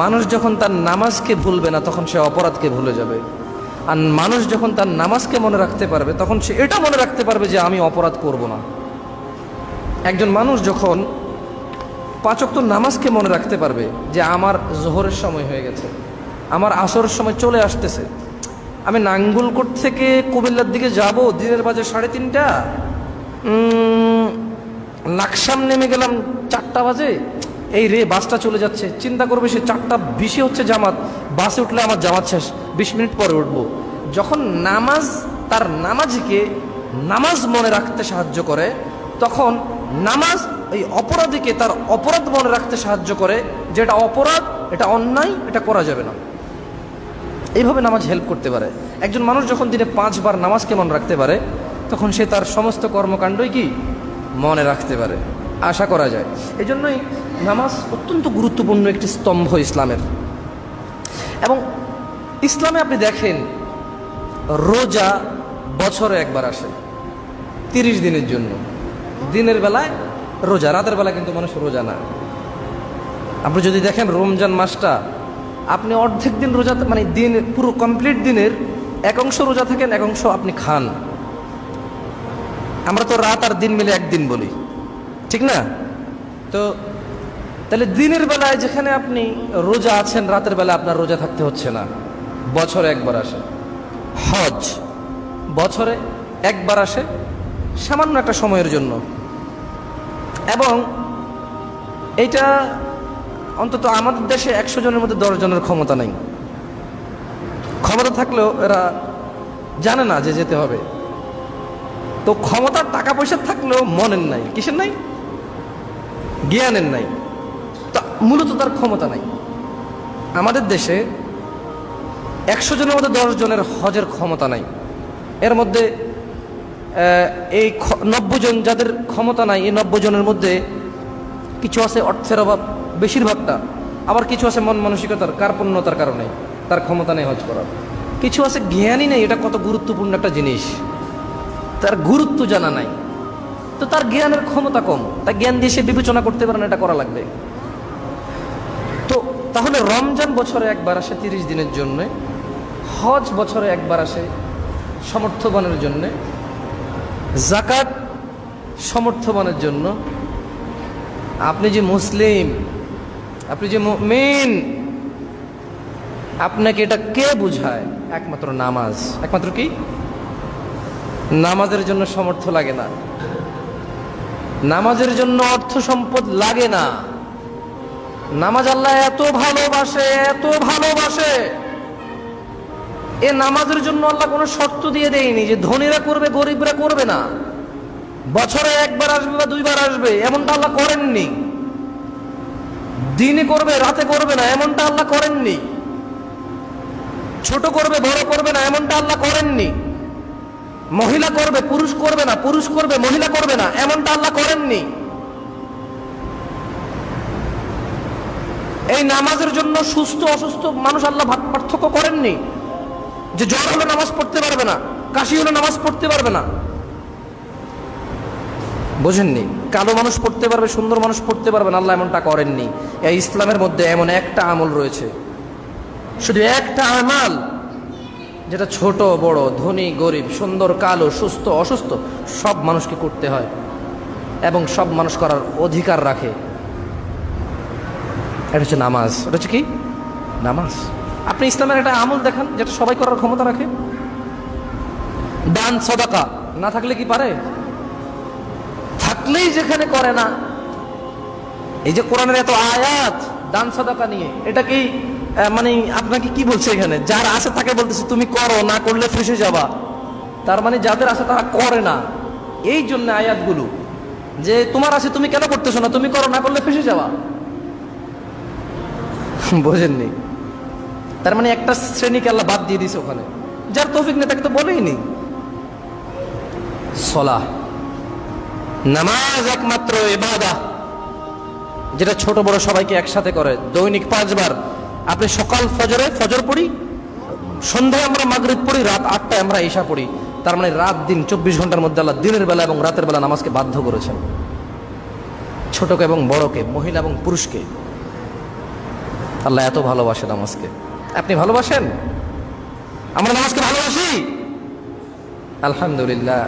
মানুষ যখন তার নামাজকে ভুলবে না তখন সে অপরাধকে ভুলে যাবে। আর মানুষ যখন তার নামাজকে মনে রাখতে পারবে তখন সে এটা মনে রাখতে পারবে যে আমি অপরাধ করব না। একজন মানুষ যখন 5 ওয়াক্ত নামাজকে মনে রাখতে পারবে যে আমার জোহরের সময় হয়ে গেছে, আমার আসরের সময় চলে আসতেছে, আমি নাঙ্গলকোট থেকে কুমিল্লার দিকে যাব, দিনের বাজে 3:30, লাকসাম নেমে গেলাম 4টা বাজে, এই রে বাসটা চলে যাচ্ছে, চিন্তা করবে সে 4:20 হচ্ছে জামাত, বাসে উঠলে আমার জামাত শেষ, 20 মিনিট পরে উঠবো। যখন নামাজ তার নামাজিকে নামাজ মনে রাখতে সাহায্য করে তখন নামাজ এই অপরাধীকে তার অপরাধ মনে রাখতে সাহায্য করে, যে এটা অপরাধ, এটা অন্যায়, এটা করা যাবে না। এইভাবে নামাজ হেল্প করতে পারে। একজন মানুষ যখন দিনে 5 বার নামাজকে মনে রাখতে পারে তখন সে তার সমস্ত কর্মকাণ্ডই কি মনে রাখতে পারে, আশা করা যায়। এই জন্যই নামাজ অত্যন্ত গুরুত্বপূর্ণ একটি স্তম্ভ ইসলামের। এবং ইসলামে আপনি দেখেন রোজা বছরে একবার আসে 30 দিনের জন্য। দিনের বেলায় রোজা, রাতের বেলা কিন্তু মানুষ রোজা না। আপনি যদি দেখেন রমজান মাসটা, আপনি অর্ধেক দিন রোজা, মানে দিন পুরো কমপ্লিট দিনের এক অংশ রোজা থাকেন, এক অংশ আপনি খান। আমরা তো রাত আর দিন মিলে একদিন বলি, ঠিক না? তো তাহলে দিনের বেলায় যেখানে আপনি রোজা আছেন, রাতের বেলা আপনার রোজা থাকতে হচ্ছে না। বছরে একবার আসে হজ, বছরে একবার আসে সামান্য একটা সময়ের জন্য। এবং এইটা অন্তত আমাদের দেশে 100 জনের মধ্যে 10 জনের ক্ষমতা নেই। ক্ষমতা থাকলেও এরা জানে না যে যেতে হবে। তো ক্ষমতার টাকা পয়সা থাকলেও মনের নাই, কিসের নাই? জ্ঞানের নাই। তা মূলত তার ক্ষমতা নাই। আমাদের দেশে 100 জনের মধ্যে 10 জনের হজের ক্ষমতা নাই। এর মধ্যে এই 90 জন যাদের ক্ষমতা নাই, এই 90 জনের মধ্যে কিছু আছে অর্থের অভাব, বেশিরভাগটা, আবার কিছু আছে মন মানসিকতার কার্পণ্যতার কারণে তার ক্ষমতা নেই হজ করার। কিছু আছে জ্ঞানই নেই, এটা কত গুরুত্বপূর্ণ একটা জিনিস, তার গুরুত্ব জানা নাই। তো তার জ্ঞানের ক্ষমতা কম, তার জ্ঞান দিয়ে সে বিবেচনা করতে পারে না এটা করা লাগবে। তো তাহলে রমজান বছরে একবার আসে 30 দিনের জন্য, হজ বছরে একবার আসে সমর্থবানের জন্যে, যাকাত সমর্থবানের জন্য। আপনি যে মুসলিম, আপনি যে মুমিন, আপনাকে এটা কে বুঝায়? একমাত্র নামাজ। একমাত্র কি? নামাজের জন্য সামর্থ্য লাগে না, নামাজের জন্য অর্থ সম্পদ লাগে না। নামাজ আল্লাহ এত ভালোবাসে, এত ভালোবাসে, এ নামাজের জন্য আল্লাহ কোনো শর্ত দিয়ে দেয়নি যে ধনীরা করবে গরিবরা করবে না, বছরে একবার আসবে বা 2 বার আসবে, এমনটা আল্লাহ করেননি। দিনে করবে রাতে করবে না, এমনটা আল্লাহ করেননি। ছোট করবে বড় করবে না, এমনটা আল্লাহ করেননি। মহিলা করবে পুরুষ করবে না, পুরুষ করবে মহিলা করবে না, এমনটা আল্লাহ করেননি। এই নামাজের জন্য সুস্থ অসুস্থ মানুষ আল্লাহ ভাগ পার্থক্য করেননি, যে জ্বর হলে নামাজ পড়তে পারবে না, কাশি হলে নামাজ পড়তে পারবে না। বোঝেননি? কালো মানুষ পড়তে পারবে, সুন্দর মানুষ পড়তে পারবে না, আল্লাহ এমনটা করেননি। এই ইসলামের মধ্যে এমন একটা আমল রয়েছে, শুধু একটা আমাল, যেটা ছোট বড়, ধনী গরিব, সুন্দর কালো, সুস্থ অসুস্থ সব মানুষকে করতে হয় এবং সব মানুষ করার অধিকার রাখে। এটা হচ্ছে নামাজ। এটা হচ্ছে কি? নামাজ। আপনি ইসলামের একটা আমল দেখান যেটা সবাই করার ক্ষমতা রাখে। দান সাদাকা না থাকলে কি পারে? থাকলেই যেখানে করে না। এই যে কোরআনের এত আয়াত দান সাদাকা নিয়ে, এটা কি মানে আপনাকে কি বলছে এখানে? যার আছে তাকে বলতেছে তুমি করো, না করলে ফেঁসে যাবা। তার মানে যাদের আছে তারা করে না। এই জন্য আয়াতগুলো যে তোমার আছে তুমি কেন করতেছো না, তুমি করো, না করলে ফেঁসে যাবা। বোঝেননি? তার মানে একটা শ্রেণীকে আল্লাহ বাদ দিয়ে দিছে ওখানে, যার তৌফিক নেই তাকে তো বলেই নি। সলাহ, নামাজ একমাত্র ইবাদত যেটা ছোট বড় সবাইকে একসাথে করে। দৈনিক 5 বার। আপনি সকাল ফজরে ফজর পড়ি, সন্ধ্যায় আমরা মাগরিব পড়ি, রাত 8টায় আমরা ইশা পড়ি। তার মানে রাত দিন 24 ঘন্টার মধ্যে আল্লাহ দিনের বেলা এবং রাতের বেলা নামাজকে বাধ্য করেছেন, ছোটকে এবং বড়কে, মহিলা এবং পুরুষকে। আল্লাহ এত ভালোবাসে নামাজকে। আপনি ভালোবাসেন? আমরা নামাজকে ভালোবাসি, আলহামদুলিল্লাহ।